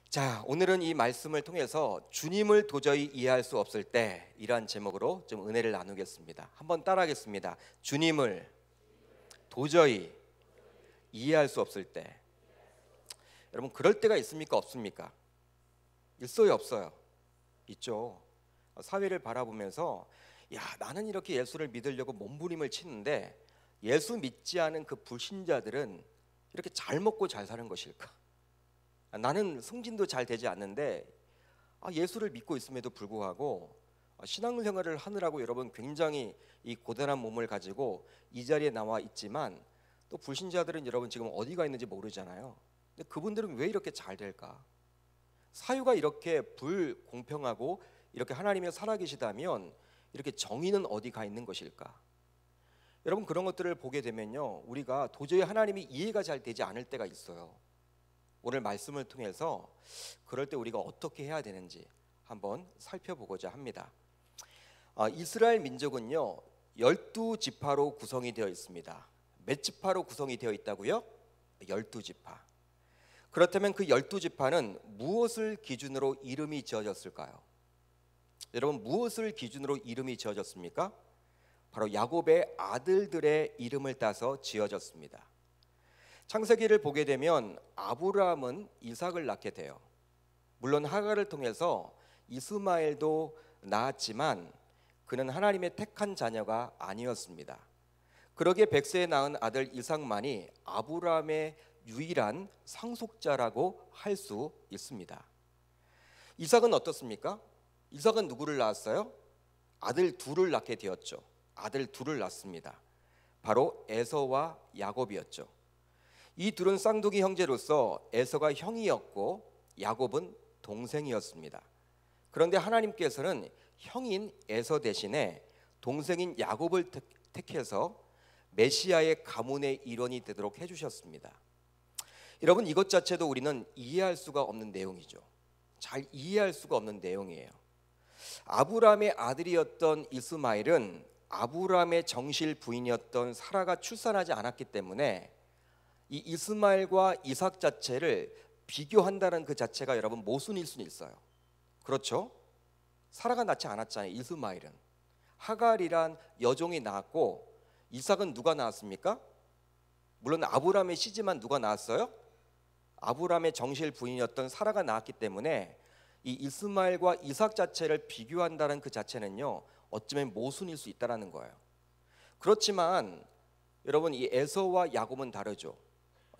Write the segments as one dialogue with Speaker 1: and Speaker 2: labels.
Speaker 1: 자, 오늘은 이 말씀을 통해서 주님을 도저히 이해할 수 없을 때 이러한 제목으로 좀 은혜를 나누겠습니다. 한번 따라하겠습니다. 주님을 도저히 이해할 수 없을 때. 여러분, 그럴 때가 있습니까? 없습니까? 있어요, 없어요? 있죠. 사회를 바라보면서 나는 이렇게 예수를 믿으려고 몸부림을 치는데 예수 믿지 않은 그 불신자들은 이렇게 잘 먹고 잘 사는 것일까? 나는 승진도 잘 되지 않는데 예수를 믿고 있음에도 불구하고 신앙생활을 하느라고 여러분 굉장히 이 고단한 몸을 가지고 이 자리에 나와 있지만 또 불신자들은 여러분 지금 어디가 있는지 모르잖아요. 근데 그분들은 왜 이렇게 잘 될까? 사유가 이렇게 불공평하고 이렇게 하나님이 살아계시다면 이렇게 정의는 어디 가 있는 것일까? 여러분, 그런 것들을 보게 되면요, 우리가 도저히 하나님이 이해가 잘 되지 않을 때가 있어요. 오늘 말씀을 통해서 그럴 때 우리가 어떻게 해야 되는지 한번 살펴보고자 합니다. 이스라엘 민족은요 12지파로 구성이 되어 있습니다. 몇 지파로 구성이 되어 있다고요? 12지파. 그렇다면 그 12지파는 무엇을 기준으로 이름이 지어졌을까요? 여러분, 무엇을 기준으로 이름이 지어졌습니까? 바로 야곱의 아들들의 이름을 따서 지어졌습니다. 창세기를 보게 되면 아브라함은 이삭을 낳게 돼요. 물론 하갈을 통해서 이스마엘도 낳았지만 그는 하나님의 택한 자녀가 아니었습니다. 그러기에 백세에 낳은 아들 이삭만이 아브라함의 유일한 상속자라고 할 수 있습니다. 이삭은 어떻습니까? 이삭은 누구를 낳았어요? 아들 둘을 낳게 되었죠. 아들 둘을 낳습니다. 바로 에서와 야곱이었죠. 이 둘은 쌍둥이 형제로서 에서가 형이었고 야곱은 동생이었습니다. 그런데 하나님께서는 형인 에서 대신에 동생인 야곱을 택해서 메시아의 가문의 일원이 되도록 해주셨습니다. 여러분, 이것 자체도 우리는 이해할 수가 없는 내용이죠. 잘 이해할 수가 없는 내용이에요. 아브라함의 아들이었던 이스마엘은 아브라함의 정실 부인이었던 사라가 출산하지 않았기 때문에 이 이스마엘과 이삭 자체를 비교한다는 그 자체가 여러분 모순일 수는 있어요. 그렇죠? 사라가 낳지 않았잖아요. 이스마엘은 하갈이란 여종이 낳았고 이삭은 누가 낳았습니까? 물론 아브라함의 시지만 누가 낳았어요? 아브라함의 정실 부인이었던 사라가 낳았기 때문에 이 이스마엘과 이삭 자체를 비교한다는 그 자체는요 어쩌면 모순일 수 있다는 거예요. 그렇지만 여러분, 이 에서와 야곱은 다르죠.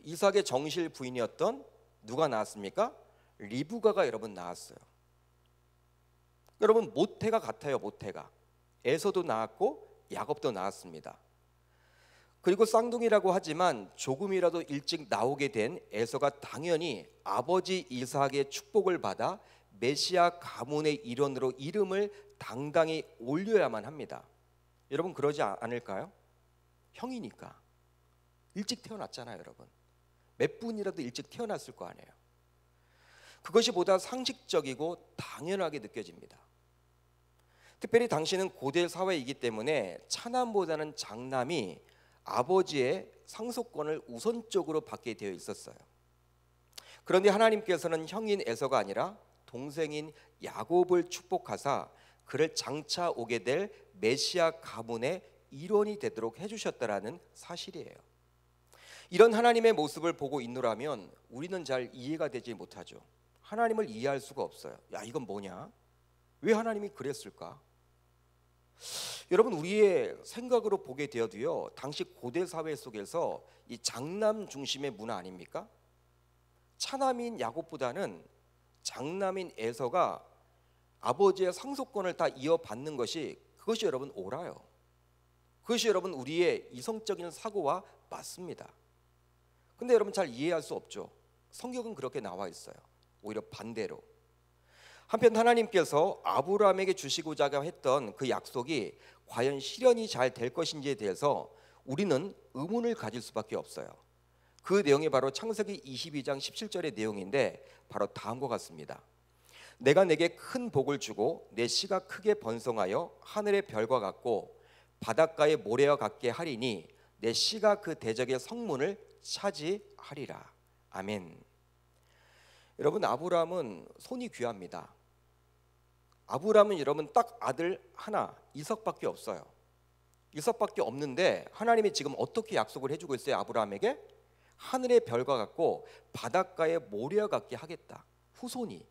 Speaker 1: 이삭의 정실 부인이었던 누가 낳았습니까? 리브가가 여러분 낳았어요. 여러분, 모태가 같아요. 모태가 에서도 낳았고 야곱도 낳았습니다. 그리고 쌍둥이라고 하지만 조금이라도 일찍 나오게 된 에서가 당연히 아버지 이삭의 축복을 받아 메시아 가문의 일원으로 이름을 당당히 올려야만 합니다. 여러분, 그러지 않을까요? 형이니까 일찍 태어났잖아요. 여러분, 몇 분이라도 일찍 태어났을 거 아니에요. 그것이 보다 상식적이고 당연하게 느껴집니다. 특별히 당시는 고대 사회이기 때문에 차남보다는 장남이 아버지의 상속권을 우선적으로 받게 되어 있었어요. 그런데 하나님께서는 형인 에서가 아니라 동생인 야곱을 축복하사 그를 장차 오게 될 메시아 가문의 일원이 되도록 해주셨다라는 사실이에요. 이런 하나님의 모습을 보고 있노라면 우리는 잘 이해가 되지 못하죠. 하나님을 이해할 수가 없어요. 이건 뭐냐? 왜 하나님이 그랬을까? 여러분, 우리의 생각으로 보게 되어도요 당시 고대 사회 속에서 이 장남 중심의 문화 아닙니까? 차남인 야곱보다는 장남인 에서가 아버지의 상속권을 다 이어받는 그것이 여러분 옳아요. 그것이 여러분 우리의 이성적인 사고와 맞습니다. 근데 여러분 잘 이해할 수 없죠. 성경은 그렇게 나와 있어요. 오히려 반대로. 한편 하나님께서 아브라함에게 주시고자 했던 그 약속이 과연 실현이 잘 될 것인지에 대해서 우리는 의문을 가질 수밖에 없어요. 그 내용이 바로 창세기 22장 17절의 내용인데 바로 다음과 같습니다. 내가 내게 큰 복을 주고 내 씨가 크게 번성하여 하늘의 별과 같고 바닷가의 모래와 같게 하리니 내 씨가 그 대적의 성문을 차지하리라. 아멘. 여러분, 아브라함은 손이 귀합니다. 아브라함은 여러분 딱 아들 하나, 이삭밖에 없어요. 이삭밖에 없는데 하나님이 지금 어떻게 약속을 해주고 있어요? 아브라함에게 하늘의 별과 같고 바닷가의 모래와 같게 하겠다. 후손이.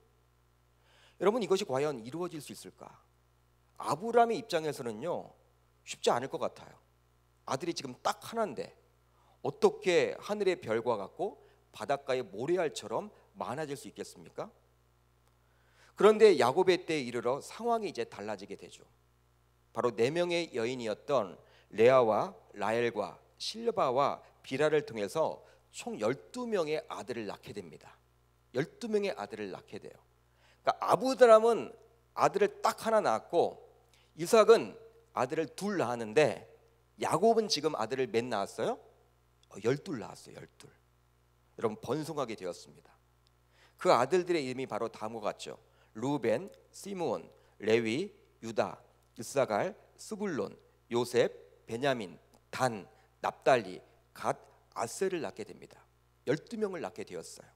Speaker 1: 여러분, 이것이 과연 이루어질 수 있을까? 아브라함의 입장에서는요, 쉽지 않을 것 같아요. 아들이 지금 딱 하나인데 어떻게 하늘의 별과 같고 바닷가의 모래알처럼 많아질 수 있겠습니까? 그런데 야곱의 때에 이르러 상황이 이제 달라지게 되죠. 바로 4명의 여인이었던 레아와 라헬과 실바와 비라를 통해서 총 12명의 아들을 낳게 됩니다. 12명의 아들을 낳게 돼요. 그러니까 아브라함은 아들을 딱 하나 낳았고 이삭은 아들을 둘 낳았는데 야곱은 지금 아들을 몇 낳았어요? 12 낳았어요. 12. 여러분, 번성하게 되었습니다. 그 아들들의 이름이 바로 다음과 같죠. 루벤, 시므온, 레위, 유다, 이사갈, 스불론, 요셉, 베냐민, 단, 납달리, 갓, 아셀을 낳게 됩니다. 12명을 낳게 되었어요.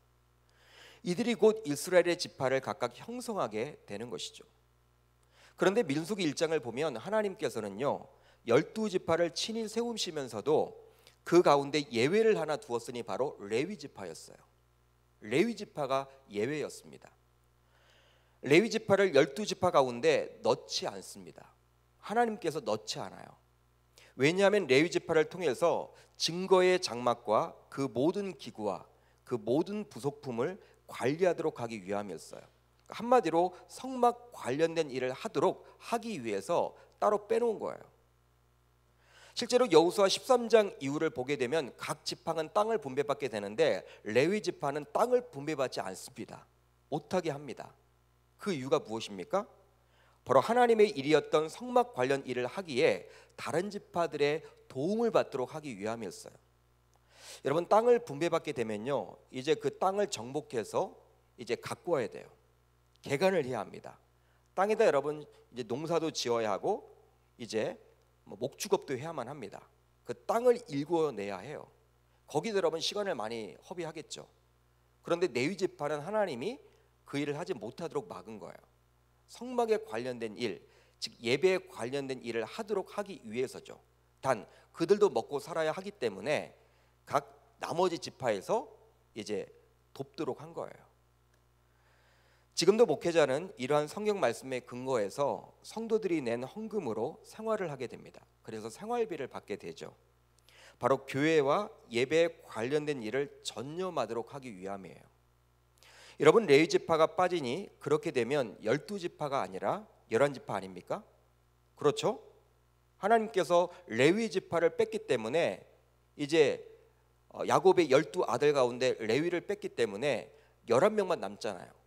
Speaker 1: 이들이 곧 이스라엘의 지파를 각각 형성하게 되는 것이죠. 그런데 민수기 1장을 보면 하나님께서는요, 12지파를 친히 세우시면서도 그 가운데 예외를 하나 두었으니 바로 레위 지파였어요. 레위 지파가 예외였습니다. 레위 지파를 12지파 가운데 넣지 않습니다. 하나님께서 넣지 않아요. 왜냐하면 레위 지파를 통해서 증거의 장막과 그 모든 기구와 그 모든 부속품을 관리하도록 하기 위함이었어요. 한마디로 성막 관련된 일을 하도록 하기 위해서 따로 빼놓은 거예요. 실제로 여호수아 13장 이후를 보게 되면 각 지파는 땅을 분배받게 되는데 레위 지파는 땅을 분배받지 않습니다. 못하게 합니다. 그 이유가 무엇입니까? 바로 하나님의 일이었던 성막 관련 일을 하기에 다른 지파들의 도움을 받도록 하기 위함이었어요. 여러분, 땅을 분배받게 되면요, 이제 그 땅을 정복해서 이제 갖고 와야 돼요. 개간을 해야 합니다. 땅에다 여러분 이제 농사도 지어야 하고 이제 목축업도 해야만 합니다. 그 땅을 일궈내야 해요. 거기도 여러분 시간을 많이 허비하겠죠. 그런데 레위 지파는 하나님이 그 일을 하지 못하도록 막은 거예요. 성막에 관련된 일, 즉 예배에 관련된 일을 하도록 하기 위해서죠. 단 그들도 먹고 살아야 하기 때문에 각 나머지 지파에서 이제 돕도록 한 거예요. 지금도 목회자는 이러한 성경 말씀에 근거해서 성도들이 낸 헌금으로 생활을 하게 됩니다. 그래서 생활비를 받게 되죠. 바로 교회와 예배에 관련된 일을 전념하도록 하기 위함이에요. 여러분, 레위 지파가 빠지니 그렇게 되면 12지파가 아니라 11지파 아닙니까? 그렇죠? 하나님께서 레위 지파를 뺐기 때문에 이제 야곱의 12아들 가운데 레위를 뺐기 때문에 11명만 남잖아요.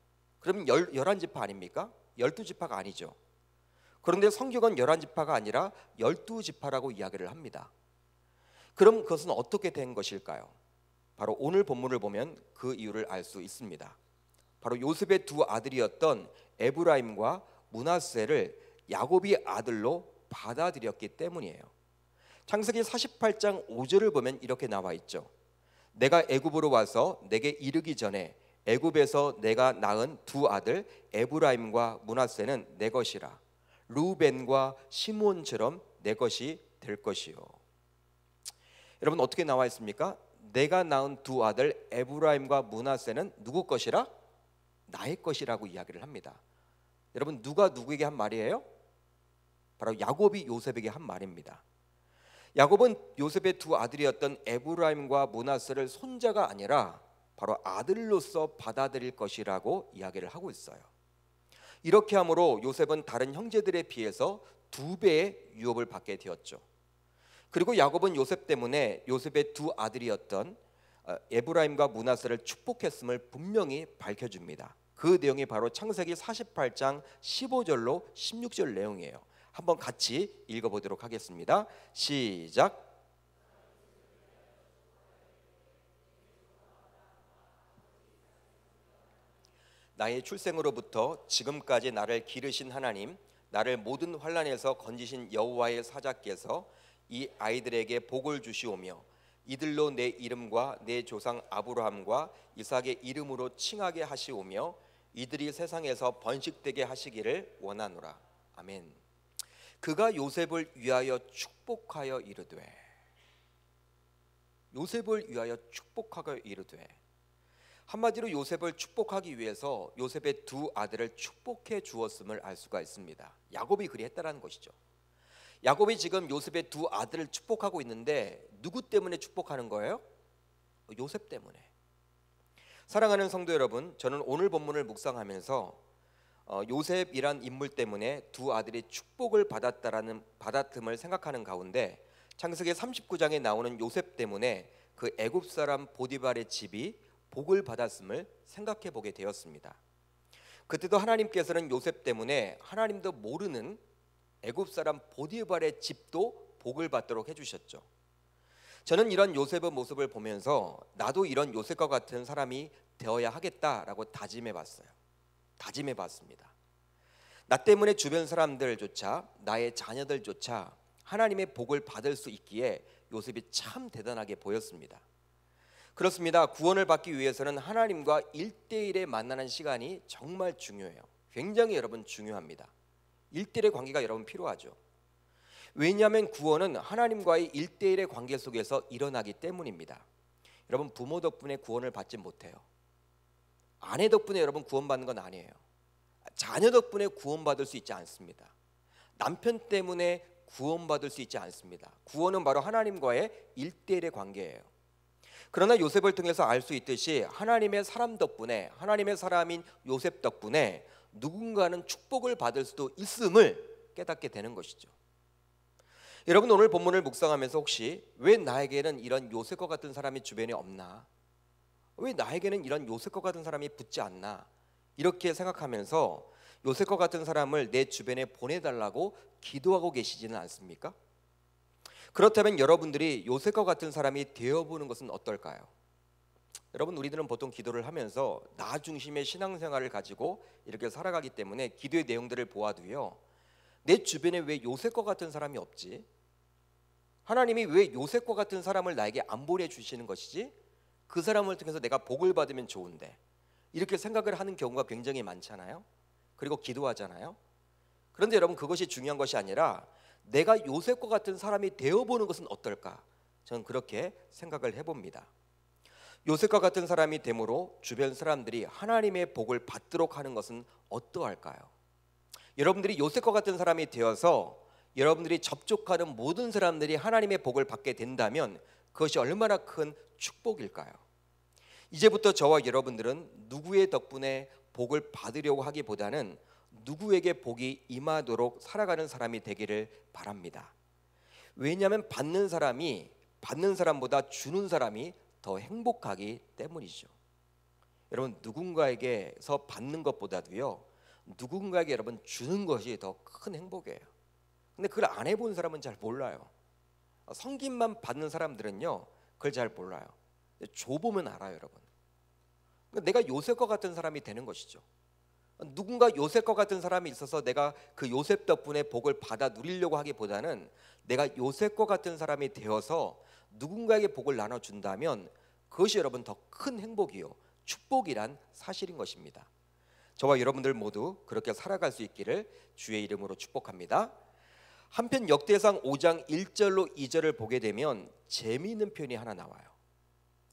Speaker 1: 그러면 11지파 아닙니까? 12지파가 아니죠. 그런데 성경은 11지파가 아니라 12지파라고 이야기를 합니다. 그럼 그것은 어떻게 된 것일까요? 바로 오늘 본문을 보면 그 이유를 알 수 있습니다. 바로 요셉의 두 아들이었던 에브라임과 므낫세를 야곱이 아들로 받아들였기 때문이에요. 창세기 48장 5절을 보면 이렇게 나와 있죠. 내가 애굽으로 와서 내게 이르기 전에 애굽에서 내가 낳은 두 아들 에브라임과 므낫세는 내 것이라. 루벤과 시므온처럼 내 것이 될 것이요. 여러분, 어떻게 나와 있습니까? 내가 낳은 두 아들 에브라임과 므낫세는 누구 것이라? 나의 것이라고 이야기를 합니다. 여러분, 누가 누구에게 한 말이에요? 바로 야곱이 요셉에게 한 말입니다. 야곱은 요셉의 두 아들이었던 에브라임과 므낫세를 손자가 아니라 바로 아들로서 받아들일 것이라고 이야기를 하고 있어요. 이렇게 함으로 요셉은 다른 형제들에 비해서 2배의 유업을 받게 되었죠. 그리고 야곱은 요셉 때문에 요셉의 두 아들이었던 에브라임과 므낫세를 축복했음을 분명히 밝혀줍니다. 그 내용이 바로 창세기 48장 15절로 16절 내용이에요. 한번 같이 읽어보도록 하겠습니다. 시작. 나의 출생으로부터 지금까지 나를 기르신 하나님, 나를 모든 환난에서 건지신 여호와의 사자께서 이 아이들에게 복을 주시오며 이들로 내 이름과 내 조상 아브라함과 이삭의 이름으로 칭하게 하시오며 이들이 세상에서 번식되게 하시기를 원하노라. 아멘. 그가 요셉을 위하여 축복하여 이르되, 요셉을 위하여 축복하여 이르되, 한마디로 요셉을 축복하기 위해서 요셉의 두 아들을 축복해 주었음을 알 수가 있습니다. 야곱이 그리했다라는 것이죠. 야곱이 지금 요셉의 두 아들을 축복하고 있는데 누구 때문에 축복하는 거예요? 요셉 때문에. 사랑하는 성도 여러분, 저는 오늘 본문을 묵상하면서 요셉이란 인물 때문에 두 아들이 축복을 받았음을 생각하는 가운데 창세기 39장에 나오는 요셉 때문에 그 애굽 사람 보디발의 집이 복을 받았음을 생각해 보게 되었습니다. 그때도 하나님께서는 요셉 때문에 하나님도 모르는 애굽 사람 보디발의 집도 복을 받도록 해주셨죠. 저는 이런 요셉의 모습을 보면서 나도 이런 요셉과 같은 사람이 되어야 하겠다라고 다짐해 봤습니다. 나 때문에 주변 사람들조차, 나의 자녀들조차 하나님의 복을 받을 수 있기에 요셉이 참 대단하게 보였습니다. 그렇습니다. 구원을 받기 위해서는 하나님과 1대1에 만나는 시간이 정말 중요해요. 굉장히 여러분 중요합니다. 1대1의 관계가 여러분 필요하죠. 왜냐하면 구원은 하나님과의 1대1의 관계 속에서 일어나기 때문입니다. 여러분, 부모 덕분에 구원을 받지 못해요. 아내 덕분에 여러분 구원받는 건 아니에요. 자녀 덕분에 구원받을 수 있지 않습니다. 남편 때문에 구원받을 수 있지 않습니다. 구원은 바로 하나님과의 1대1의 관계예요. 그러나 요셉을 통해서 알 수 있듯이 하나님의 사람 덕분에, 하나님의 사람인 요셉 덕분에 누군가는 축복을 받을 수도 있음을 깨닫게 되는 것이죠. 여러분, 오늘 본문을 묵상하면서 혹시 왜 나에게는 이런 요셉과 같은 사람이 주변에 없나? 왜 나에게는 이런 요셉과 같은 사람이 붙지 않나? 이렇게 생각하면서 요셉과 같은 사람을 내 주변에 보내달라고 기도하고 계시지는 않습니까? 그렇다면 여러분들이 요셉과 같은 사람이 되어보는 것은 어떨까요? 여러분, 우리들은 보통 기도를 하면서 나 중심의 신앙생활을 가지고 이렇게 살아가기 때문에 기도의 내용들을 보아도요, 내 주변에 왜 요셉과 같은 사람이 없지? 하나님이 왜 요셉과 같은 사람을 나에게 안 보내주시는 것이지? 그 사람을 통해서 내가 복을 받으면 좋은데, 이렇게 생각을 하는 경우가 굉장히 많잖아요. 그리고 기도하잖아요. 그런데 여러분, 그것이 중요한 것이 아니라 내가 요셉과 같은 사람이 되어보는 것은 어떨까? 저는 그렇게 생각을 해봅니다. 요셉과 같은 사람이 됨으로 주변 사람들이 하나님의 복을 받도록 하는 것은 어떠할까요? 여러분들이 요셉과 같은 사람이 되어서 여러분들이 접촉하는 모든 사람들이 하나님의 복을 받게 된다면 그것이 얼마나 큰 축복일까요? 이제부터 저와 여러분들은 누구의 덕분에 복을 받으려고 하기보다는 누구에게 복이 임하도록 살아가는 사람이 되기를 바랍니다. 왜냐하면 받는 사람보다 주는 사람이 더 행복하기 때문이죠. 여러분, 누군가에게서 받는 것보다도요, 누군가에게 여러분 주는 것이 더 큰 행복이에요. 근데 그걸 안 해본 사람은 잘 몰라요. 섬김만 받는 사람들은요, 그걸 잘 몰라요. 줘보면 알아요, 여러분. 내가 요셉과 같은 사람이 되는 것이죠. 누군가 요셉과 같은 사람이 있어서 내가 그 요셉 덕분에 복을 받아 누리려고 하기보다는 내가 요셉과 같은 사람이 되어서 누군가에게 복을 나눠준다면 그것이 여러분 더 큰 행복이요, 축복이란 사실인 것입니다. 저와 여러분들 모두 그렇게 살아갈 수 있기를 주의 이름으로 축복합니다. 한편 역대상 5장 1절로 2절을 보게 되면 재미있는 표현이 하나 나와요.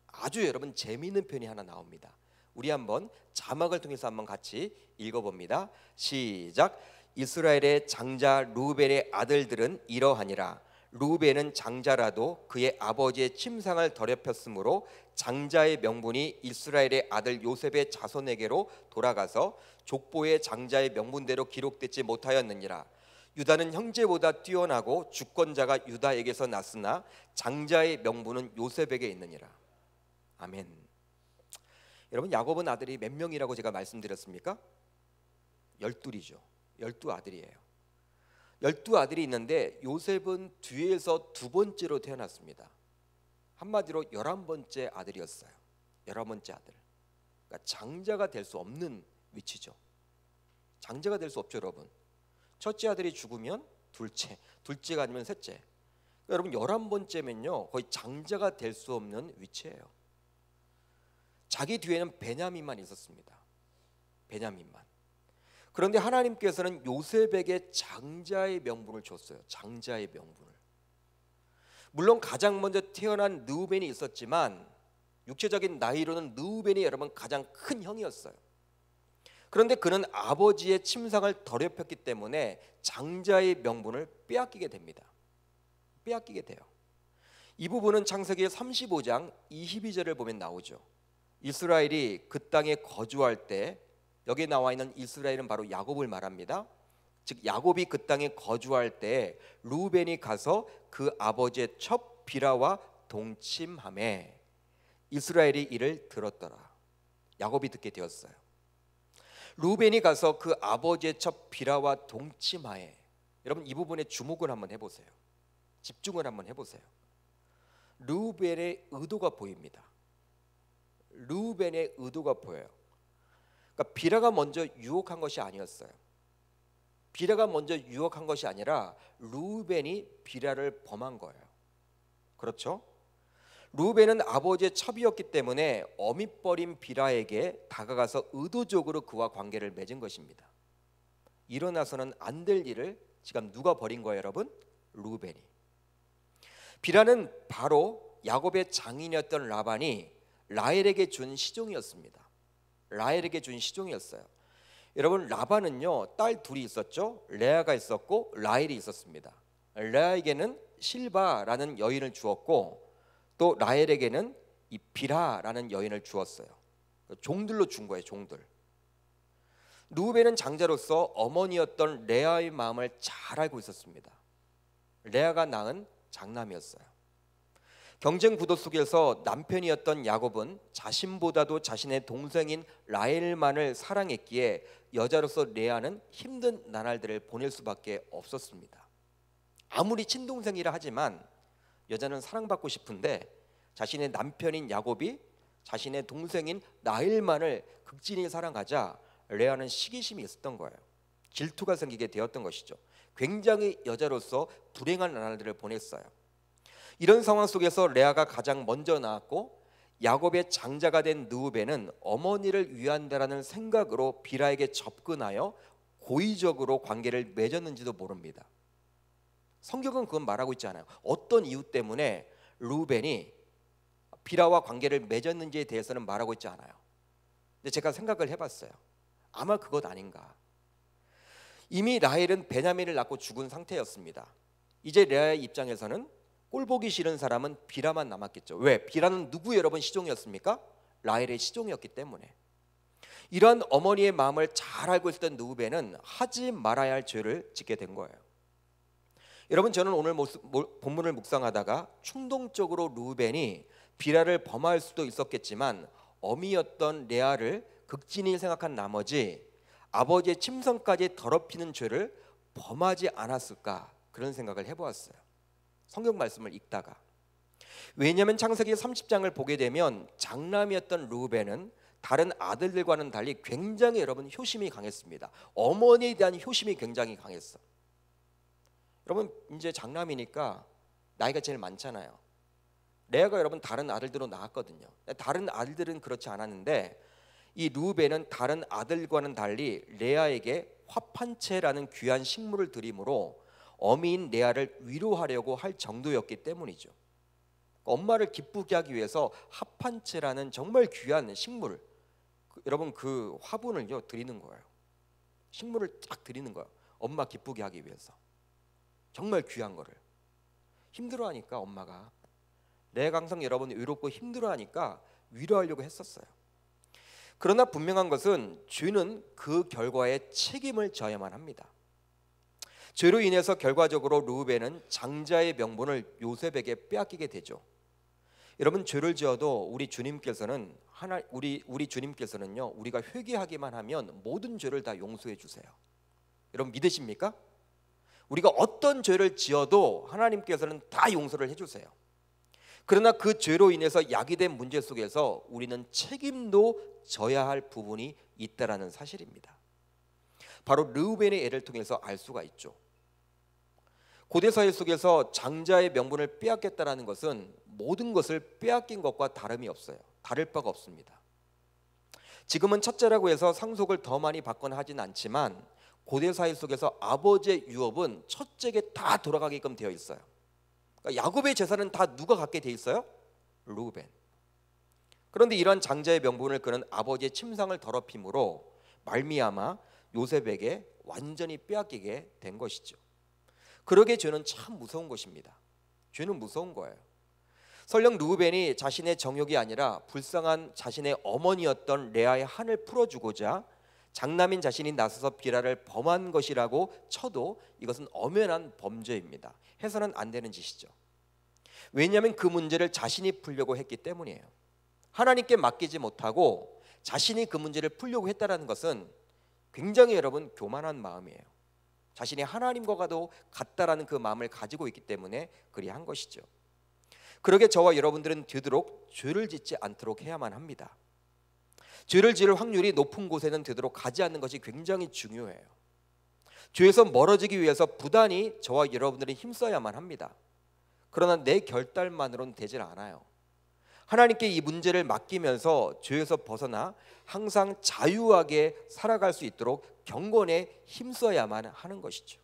Speaker 1: 아주 여러분 재미있는 표현이 하나 나옵니다. 우리 한번 자막을 통해서 한번 같이 읽어봅니다. 시작. 이스라엘의 장자 루벤의 아들들은 이러하니라. 루벤은 장자라도 그의 아버지의 침상을 더럽혔으므로 장자의 명분이 이스라엘의 아들 요셉의 자손에게로 돌아가서 족보의 장자의 명분대로 기록되지 못하였느니라. 유다는 형제보다 뛰어나고 주권자가 유다에게서 났으나 장자의 명분은 요셉에게 있느니라. 아멘. 여러분, 야곱은 아들이 몇 명이라고 제가 말씀드렸습니까? 12이죠. 12아들이에요. 12아들이 있는데 요셉은 뒤에서 두 번째로 태어났습니다. 한마디로 11번째 아들이었어요. 11번째 아들. 그러니까 장자가 될 수 없는 위치죠. 장자가 될 수 없죠, 여러분. 첫째 아들이 죽으면 둘째, 둘째가 아니면 셋째. 여러분 11번째면요 거의 장자가 될 수 없는 위치예요. 자기 뒤에는 베냐민만 있었습니다. 베냐민만. 그런데 하나님께서는 요셉에게 장자의 명분을 줬어요. 장자의 명분을. 물론 가장 먼저 태어난 르우벤이 있었지만 육체적인 나이로는 르우벤이 여러분 가장 큰 형이었어요. 그런데 그는 아버지의 침상을 더럽혔기 때문에 장자의 명분을 빼앗기게 됩니다. 빼앗기게 돼요. 이 부분은 창세기 35장 22절을 보면 나오죠. 이스라엘이 그 땅에 거주할 때, 여기 나와 있는 이스라엘은 바로 야곱을 말합니다. 즉 야곱이 그 땅에 거주할 때 르우벤이 가서 그 아버지의 첩 비라와 동침하매 이스라엘이 이를 들었더라. 야곱이 듣게 되었어요. 르우벤이 가서 그 아버지의 첩 비라와 동침하에. 여러분 이 부분에 주목을 한번 해보세요. 집중을 한번 해보세요. 르우벤의 의도가 보입니다. 르우벤의 의도가 보여요. 그러니까 비라가 먼저 유혹한 것이 아니었어요. 비라가 먼저 유혹한 것이 아니라 르우벤이 비라를 범한 거예요. 그렇죠? 르우벤은 아버지의 첩이었기 때문에 어밋버린 비라에게 다가가서 의도적으로 그와 관계를 맺은 것입니다. 일어나서는 안 될 일을 지금 누가 벌인 거예요, 여러분? 르우벤이. 비라는 바로 야곱의 장인이었던 라반이 라헬에게 준 시종이었습니다. 라헬에게 준 시종이었어요. 여러분 라반은요 딸 둘이 있었죠. 레아가 있었고 라헬이 있었습니다. 레아에게는 실바라는 여인을 주었고 또 라헬에게는 이 비라라는 여인을 주었어요. 종들로 준 거예요. 종들. 르우벤은 장자로서 어머니였던 레아의 마음을 잘 알고 있었습니다. 레아가 낳은 장남이었어요. 경쟁 구도 속에서 남편이었던 야곱은 자신보다도 자신의 동생인 라헬만을 사랑했기에 여자로서 레아는 힘든 나날들을 보낼 수밖에 없었습니다. 아무리 친동생이라 하지만 여자는 사랑받고 싶은데 자신의 남편인 야곱이 자신의 동생인 라헬만을 극진히 사랑하자 레아는 시기심이 있었던 거예요. 질투가 생기게 되었던 것이죠. 굉장히 여자로서 불행한 나날들을 보냈어요. 이런 상황 속에서 레아가 가장 먼저 낳았고 야곱의 장자가 된 르우벤은 어머니를 위한다라는 생각으로 비라에게 접근하여 고의적으로 관계를 맺었는지도 모릅니다. 성경은 그건 말하고 있지 않아요. 어떤 이유 때문에 르우벤이 비라와 관계를 맺었는지에 대해서는 말하고 있지 않아요. 근데 제가 생각을 해봤어요. 아마 그것 아닌가. 이미 라헬은 베냐민을 낳고 죽은 상태였습니다. 이제 레아의 입장에서는 꼴보기 싫은 사람은 비라만 남았겠죠. 왜? 비라는 누구 여러분 시종이었습니까? 라헬의 시종이었기 때문에. 이러한 어머니의 마음을 잘 알고 있었던 르우벤은 하지 말아야 할 죄를 짓게 된 거예요. 여러분 저는 오늘 본문을 묵상하다가 충동적으로 르우벤이 비라를 범할 수도 있었겠지만 어미였던 레아를 극진히 생각한 나머지 아버지의 침성까지 더럽히는 죄를 범하지 않았을까 그런 생각을 해보았어요. 성경 말씀을 읽다가. 왜냐하면 창세기 30장을 보게 되면 장남이었던 르우벤은 다른 아들들과는 달리 굉장히 여러분 효심이 강했습니다. 어머니에 대한 효심이 굉장히 강했어. 여러분 이제 장남이니까 나이가 제일 많잖아요. 레아가 여러분 다른 아들들로 낳았거든요. 다른 아들들은 그렇지 않았는데 이 르우벤은 다른 아들과는 달리 레아에게 화판채라는 귀한 식물을 드림으로 어미인 레아를 위로하려고 할 정도였기 때문이죠. 엄마를 기쁘게 하기 위해서 화판채라는 정말 귀한 식물, 여러분 그 화분을요 드리는 거예요. 식물을 딱 드리는 거예요. 엄마 기쁘게 하기 위해서. 정말 귀한 거를. 힘들어하니까 엄마가 레아가 항상 여러분 외롭고 힘들어하니까 위로하려고 했었어요. 그러나 분명한 것은 죄는 그 결과에 책임을 져야만 합니다. 죄로 인해서 결과적으로 르우벤은 장자의 명분을 요셉에게 빼앗기게 되죠. 여러분 죄를 지어도 우리 주님께서는 우리 주님께서는요 우리가 회개하기만 하면 모든 죄를 다 용서해 주세요. 여러분 믿으십니까? 우리가 어떤 죄를 지어도 하나님께서는 다 용서를 해주세요. 그러나 그 죄로 인해서 야기된 문제 속에서 우리는 책임도 져야 할 부분이 있다라는 사실입니다. 바로 르우벤의 예를 통해서 알 수가 있죠. 고대 사회 속에서 장자의 명분을 빼앗겠다라는 것은 모든 것을 빼앗긴 것과 다름이 없어요. 다를 바가 없습니다. 지금은 첫째라고 해서 상속을 더 많이 받거나 하진 않지만 고대 사회 속에서 아버지의 유업은 첫째에게 다 돌아가게끔 되어 있어요. 그러니까 야곱의 재산은 다 누가 갖게 돼 있어요? 르우벤. 그런데 이러한 장자의 명분을 그는 아버지의 침상을 더럽힘으로 말미암아 요셉에게 완전히 빼앗기게 된 것이죠. 그러게 죄는 참 무서운 것입니다. 죄는 무서운 거예요. 설령 르우벤이 자신의 정욕이 아니라 불쌍한 자신의 어머니였던 레아의 한을 풀어주고자 장남인 자신이 나서서 비라를 범한 것이라고 쳐도 이것은 엄연한 범죄입니다. 해서는 안 되는 짓이죠. 왜냐하면 그 문제를 자신이 풀려고 했기 때문이에요. 하나님께 맡기지 못하고 자신이 그 문제를 풀려고 했다는 것은 굉장히 여러분 교만한 마음이에요. 자신이 하나님과도 같다라는 그 마음을 가지고 있기 때문에 그리한 것이죠. 그러게 저와 여러분들은 되도록 죄를 짓지 않도록 해야만 합니다. 죄를 지을 확률이 높은 곳에는 되도록 가지 않는 것이 굉장히 중요해요. 죄에서 멀어지기 위해서 부단히 저와 여러분들이 힘써야만 합니다. 그러나 내 결단만으로는 되질 않아요. 하나님께 이 문제를 맡기면서 죄에서 벗어나 항상 자유하게 살아갈 수 있도록 경건에 힘써야만 하는 것이죠.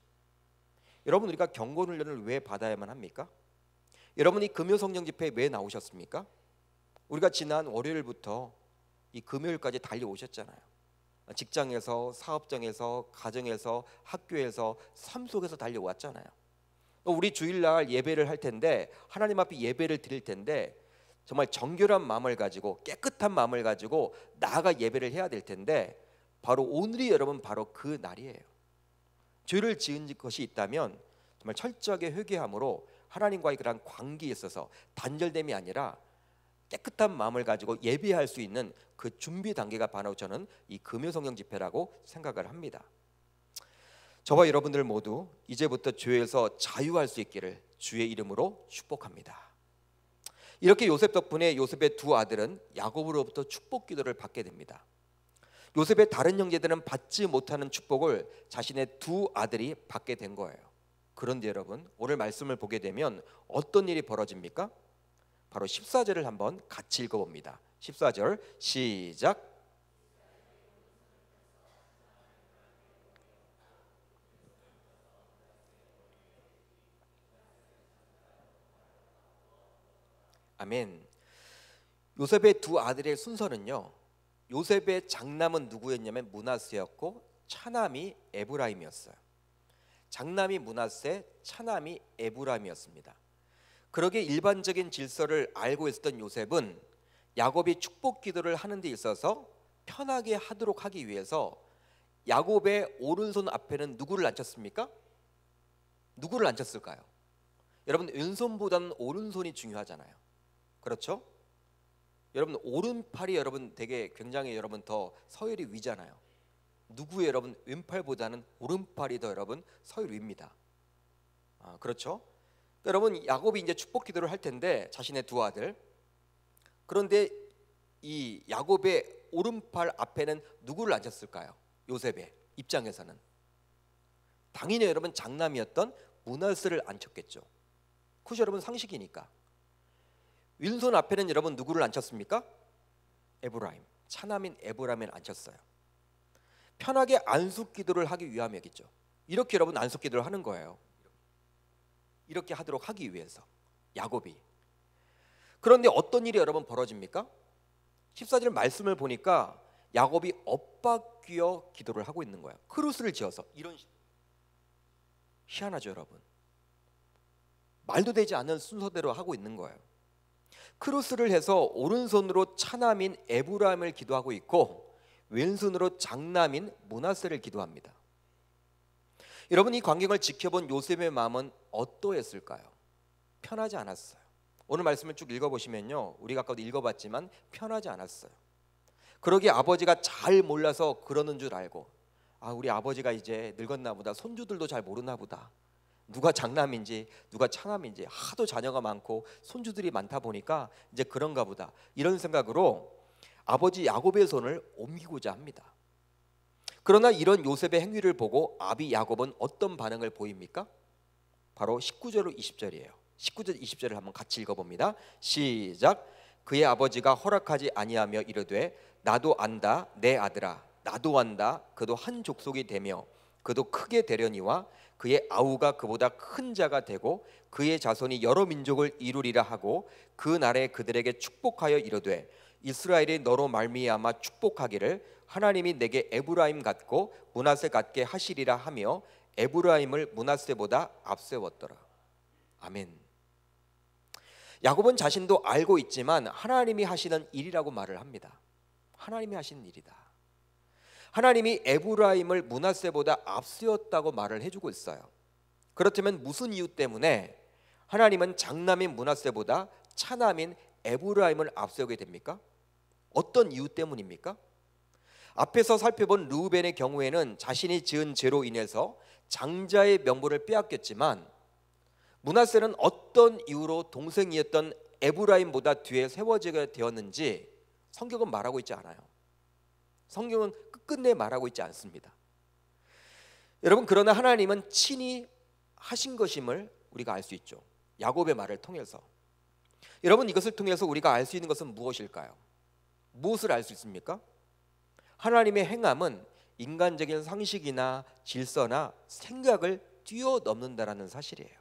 Speaker 1: 여러분, 우리가 경건 훈련을 왜 받아야만 합니까? 여러분이 금요 성령 집회에 왜 나오셨습니까? 우리가 지난 월요일부터 이 금요일까지 달려오셨잖아요. 직장에서, 사업장에서, 가정에서, 학교에서, 삶 속에서 달려왔잖아요. 우리 주일날 예배를 할 텐데, 하나님 앞에 예배를 드릴 텐데 정말 정결한 마음을 가지고 깨끗한 마음을 가지고 나아가 예배를 해야 될 텐데, 바로 오늘이 여러분 바로 그 날이에요. 죄를 지은 것이 있다면 정말 철저하게 회개함으로 하나님과의 그런 관계에 있어서 단절됨이 아니라 깨끗한 마음을 가지고 예배할 수 있는 그 준비 단계가 바로 저는 이 금요 성령 집회라고 생각을 합니다. 저와 여러분들 모두 이제부터 죄에서 자유할 수 있기를 주의 이름으로 축복합니다. 이렇게 요셉 덕분에 요셉의 두 아들은 야곱으로부터 축복 기도를 받게 됩니다. 요셉의 다른 형제들은 받지 못하는 축복을 자신의 두 아들이 받게 된 거예요. 그런데 여러분, 오늘 말씀을 보게 되면 어떤 일이 벌어집니까? 바로 14절을 한번 같이 읽어봅니다. 14절 시작. 아멘. 요셉의 두 아들의 순서는요, 요셉의 장남은 누구였냐면 므낫세였고 차남이 에브라임이었어요. 장남이 므낫세, 차남이 에브라임이었습니다. 그러게 일반적인 질서를 알고 있었던 요셉은 야곱이 축복 기도를 하는 데 있어서 편하게 하도록 하기 위해서 야곱의 오른손 앞에는 누구를 앉혔습니까? 누구를 앉혔을까요? 여러분, 왼손보다는 오른손이 중요하잖아요. 그렇죠? 여러분, 오른팔이 여러분 되게 굉장히 여러분 더 서열이 위잖아요. 누구의 여러분 왼팔보다는 오른팔이 더 여러분 서열 위입니다. 그렇죠? 여러분, 야곱이 이제 축복 기도를 할 텐데 자신의 두 아들, 그런데 이 야곱의 오른팔 앞에는 누구를 앉혔을까요? 요셉의 입장에서는 당연히 여러분 장남이었던 므낫세를 앉혔겠죠. 그것이 여러분 상식이니까. 왼손 앞에는 여러분 누구를 앉혔습니까? 에브라임, 차남인 에브라임을 앉혔어요. 편하게 안숙 기도를 하기 위함이겠죠. 이렇게 여러분 안숙 기도를 하는 거예요. 이렇게 하도록 하기 위해서 야곱이. 그런데 어떤 일이 여러분 벌어집니까? 14절 말씀을 보니까 야곱이 엇박귀어 기도를 하고 있는 거예요. 크루스를 지어서. 이런 희한하죠 여러분. 말도 되지 않는 순서대로 하고 있는 거예요. 크루스를 해서 오른손으로 차남인 에브라임을 기도하고 있고 왼손으로 장남인 므낫세를 기도합니다. 여러분, 이 광경을 지켜본 요셉의 마음은 어떠했을까요? 편하지 않았어요. 오늘 말씀을 쭉 읽어보시면요, 우리가 아까도 읽어봤지만 편하지 않았어요. 그러기에 아버지가 잘 몰라서 그러는 줄 알고, 우리 아버지가 이제 늙었나 보다, 손주들도 잘 모르나 보다, 누가 장남인지 누가 차남인지 하도 자녀가 많고 손주들이 많다 보니까 이제 그런가 보다, 이런 생각으로 아버지 야곱의 손을 옮기고자 합니다. 그러나 이런 요셉의 행위를 보고 아비 야곱은 어떤 반응을 보입니까? 바로 19절로 20절이에요. 19절 20절을 한번 같이 읽어봅니다. 시작. 그의 아버지가 허락하지 아니하며 이르되 나도 안다 내 아들아 나도 안다 그도 한 족속이 되며 그도 크게 되려니와 그의 아우가 그보다 큰 자가 되고 그의 자손이 여러 민족을 이루리라 하고 그 날에 그들에게 축복하여 이르되 이스라엘이 너로 말미암아 축복하기를 하나님이 내게 에브라임 같고 므낫세 같게 하시리라 하며 에브라임을 므낫세보다 앞세웠더라. 아멘. 야곱은 자신도 알고 있지만 하나님이 하시는 일이라고 말을 합니다. 하나님이 하시는 일이다. 하나님이 에브라임을 므낫세보다 앞세웠다고 말을 해주고 있어요. 그렇다면 무슨 이유 때문에 하나님은 장남인 므낫세보다 차남인 에브라임을 앞세우게 됩니까? 어떤 이유 때문입니까? 앞에서 살펴본 르우벤의 경우에는 자신이 지은 죄로 인해서 장자의 명분을 빼앗겼지만 므낫세는 어떤 이유로 동생이었던 에브라임보다 뒤에 세워지게 되었는지 성경은 말하고 있지 않아요. 성경은 끝끝내 말하고 있지 않습니다. 여러분, 그러나 하나님은 친히 하신 것임을 우리가 알 수 있죠. 야곱의 말을 통해서. 여러분, 이것을 통해서 우리가 알 수 있는 것은 무엇일까요? 무엇을 알 수 있습니까? 하나님의 행함은 인간적인 상식이나 질서나 생각을 뛰어넘는다라는 사실이에요.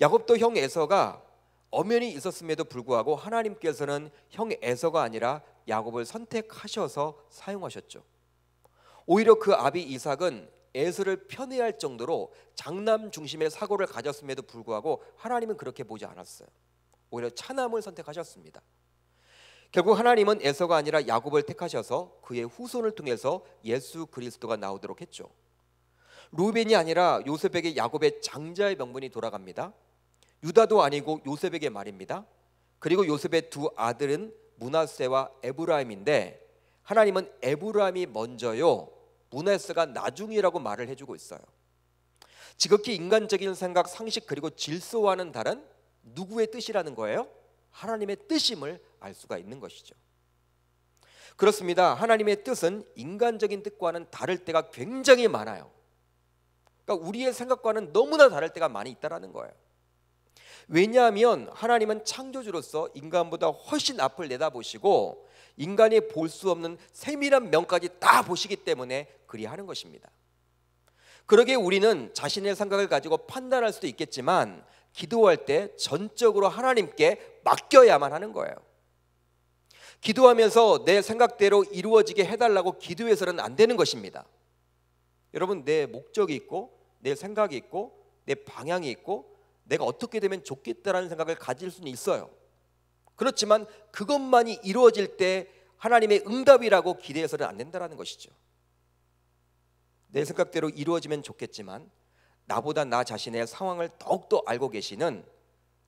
Speaker 1: 야곱도 형 에서가 엄연히 있었음에도 불구하고 하나님께서는 형 에서가 아니라 야곱을 선택하셔서 사용하셨죠. 오히려 그 아비 이삭은 에서를 편애할 정도로 장남 중심의 사고를 가졌음에도 불구하고 하나님은 그렇게 보지 않았어요. 오히려 차남을 선택하셨습니다. 결국 하나님은 에서가 아니라 야곱을 택하셔서 그의 후손을 통해서 예수 그리스도가 나오도록 했죠. 루벤이 아니라 요셉에게 야곱의 장자의 명분이 돌아갑니다. 유다도 아니고 요셉에게 말입니다. 그리고 요셉의 두 아들은 므낫세와 에브라임인데 하나님은 에브라임이 먼저요 므낫세가 나중이라고 말을 해주고 있어요. 지극히 인간적인 생각, 상식 그리고 질서와는 다른 누구의 뜻이라는 거예요? 하나님의 뜻임을 알 수가 있는 것이죠. 그렇습니다. 하나님의 뜻은 인간적인 뜻과는 다를 때가 굉장히 많아요. 그러니까 우리의 생각과는 너무나 다를 때가 많이 있다라는 거예요. 왜냐하면 하나님은 창조주로서 인간보다 훨씬 앞을 내다보시고 인간이 볼 수 없는 세밀한 면까지 다 보시기 때문에 그리하는 것입니다. 그러기에 우리는 자신의 생각을 가지고 판단할 수도 있겠지만 기도할 때 전적으로 하나님께 맡겨야만 하는 거예요. 기도하면서 내 생각대로 이루어지게 해달라고 기도해서는 안 되는 것입니다. 여러분, 내 목적이 있고 내 생각이 있고 내 방향이 있고 내가 어떻게 되면 좋겠다라는 생각을 가질 수는 있어요. 그렇지만 그것만이 이루어질 때 하나님의 응답이라고 기대해서는 안 된다는 것이죠. 내 생각대로 이루어지면 좋겠지만 나보다 나 자신의 상황을 더욱더 알고 계시는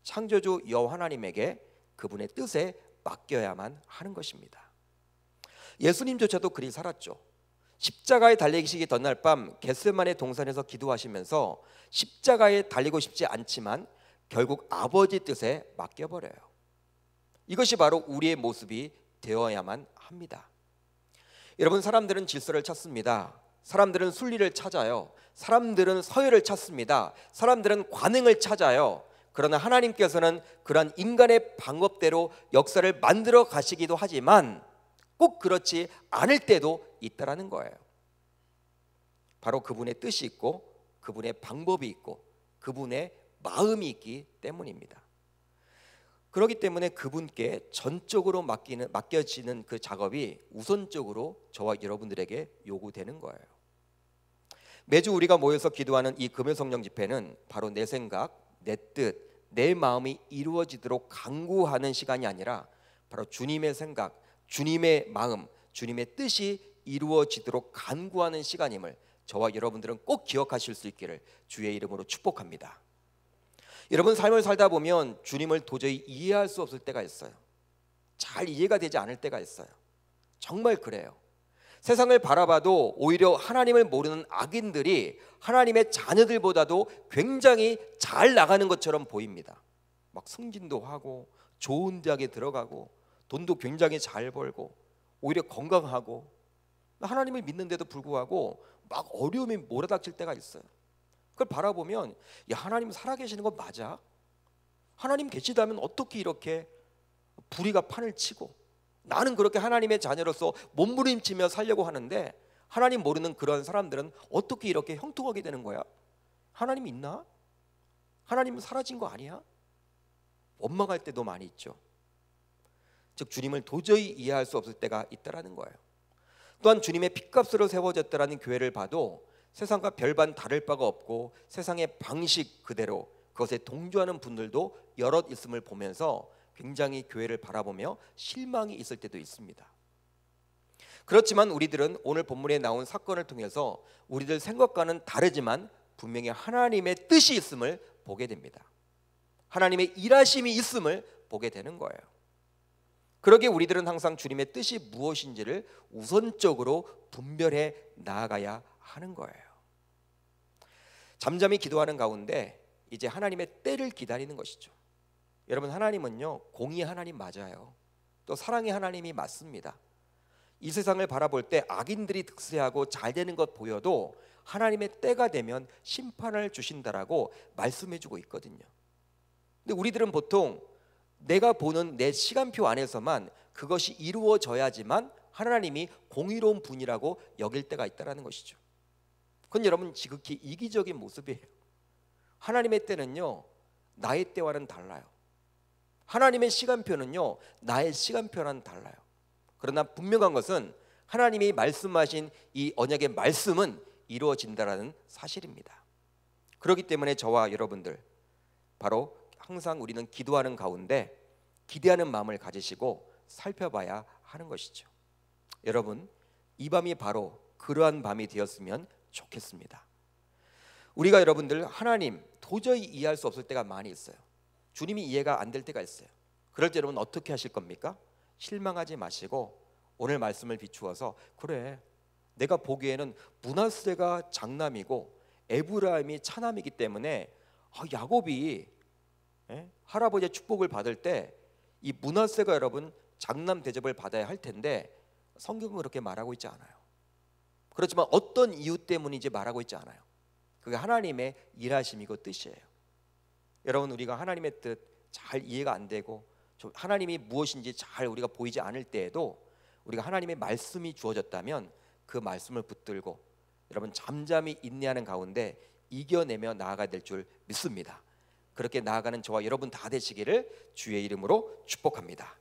Speaker 1: 창조주 여호와 하나님에게 그분의 뜻에 맡겨야만 하는 것입니다. 예수님조차도 그리 살았죠. 십자가에 달리시기 전날 밤 겟세마네 동산에서 기도하시면서 십자가에 달리고 싶지 않지만 결국 아버지 뜻에 맡겨버려요. 이것이 바로 우리의 모습이 되어야만 합니다. 여러분, 사람들은 질서를 찾습니다. 사람들은 순리를 찾아요. 사람들은 서열을 찾습니다. 사람들은 관행을 찾아요. 그러나 하나님께서는 그런 인간의 방법대로 역사를 만들어 가시기도 하지만 꼭 그렇지 않을 때도 있다라는 거예요. 바로 그분의 뜻이 있고 그분의 방법이 있고 그분의 마음이 있기 때문입니다. 그렇기 때문에 그분께 전적으로 맡겨지는 그 작업이 우선적으로 저와 여러분들에게 요구되는 거예요. 매주 우리가 모여서 기도하는 이 금요성령 집회는 바로 내 생각, 내 뜻, 내 마음이 이루어지도록 간구하는 시간이 아니라 바로 주님의 생각, 주님의 마음, 주님의 뜻이 이루어지도록 간구하는 시간임을 저와 여러분들은 꼭 기억하실 수 있기를 주의 이름으로 축복합니다. 여러분, 삶을 살다 보면 주님을 도저히 이해할 수 없을 때가 있어요. 잘 이해가 되지 않을 때가 있어요. 정말 그래요. 세상을 바라봐도 오히려 하나님을 모르는 악인들이 하나님의 자녀들보다도 굉장히 잘 나가는 것처럼 보입니다. 막 승진도 하고 좋은 대학에 들어가고 돈도 굉장히 잘 벌고 오히려 건강하고 하나님을 믿는데도 불구하고 막 어려움이 몰아닥칠 때가 있어요. 그걸 바라보면 야, 하나님 살아계시는 거 맞아? 하나님 계시다면 어떻게 이렇게 불의가 판을 치고 나는 그렇게 하나님의 자녀로서 몸부림치며 살려고 하는데 하나님 모르는 그런 사람들은 어떻게 이렇게 형통하게 되는 거야? 하나님 있나? 하나님은 사라진 거 아니야? 원망할 때도 많이 있죠. 즉 주님을 도저히 이해할 수 없을 때가 있다라는 거예요. 또한 주님의 핏값으로 세워졌다라는 교회를 봐도 세상과 별반 다를 바가 없고 세상의 방식 그대로 그것에 동조하는 분들도 여럿 있음을 보면서 굉장히 교회를 바라보며 실망이 있을 때도 있습니다. 그렇지만 우리들은 오늘 본문에 나온 사건을 통해서 우리들 생각과는 다르지만 분명히 하나님의 뜻이 있음을 보게 됩니다. 하나님의 일하심이 있음을 보게 되는 거예요. 그러기에 우리들은 항상 주님의 뜻이 무엇인지를 우선적으로 분별해 나아가야 하는 거예요. 잠잠히 기도하는 가운데 이제 하나님의 때를 기다리는 것이죠. 여러분, 하나님은요 공의 하나님 맞아요. 또 사랑의 하나님이 맞습니다. 이 세상을 바라볼 때 악인들이 득세하고 잘 되는 것 보여도 하나님의 때가 되면 심판을 주신다라고 말씀해주고 있거든요. 근데 우리들은 보통 내가 보는 내 시간표 안에서만 그것이 이루어져야지만 하나님이 공의로운 분이라고 여길 때가 있다는 것이죠. 그건 여러분 지극히 이기적인 모습이에요. 하나님의 때는요 나의 때와는 달라요. 하나님의 시간표는요 나의 시간표와는 달라요. 그러나 분명한 것은 하나님이 말씀하신 이 언약의 말씀은 이루어진다라는 사실입니다. 그렇기 때문에 저와 여러분들 바로 항상 우리는 기도하는 가운데 기대하는 마음을 가지시고 살펴봐야 하는 것이죠. 여러분, 이 밤이 바로 그러한 밤이 되었으면 좋겠습니다. 우리가 여러분들 하나님 도저히 이해할 수 없을 때가 많이 있어요. 주님이 이해가 안 될 때가 있어요. 그럴 때 여러분 어떻게 하실 겁니까? 실망하지 마시고 오늘 말씀을 비추어서 그래, 내가 보기에는 므낫세가 장남이고 에브라임이 차남이기 때문에 야곱이 할아버지의 축복을 받을 때 이 므낫세가 여러분 장남 대접을 받아야 할 텐데 성경은 그렇게 말하고 있지 않아요. 그렇지만 어떤 이유 때문인지 말하고 있지 않아요. 그게 하나님의 일하심이고 뜻이에요. 여러분, 우리가 하나님의 뜻 잘 이해가 안 되고 하나님이 무엇인지 잘 우리가 보이지 않을 때에도 우리가 하나님의 말씀이 주어졌다면 그 말씀을 붙들고 여러분 잠잠히 인내하는 가운데 이겨내며 나아가야 될 줄 믿습니다. 그렇게 나아가는 저와 여러분 다 되시기를 주의 이름으로 축복합니다.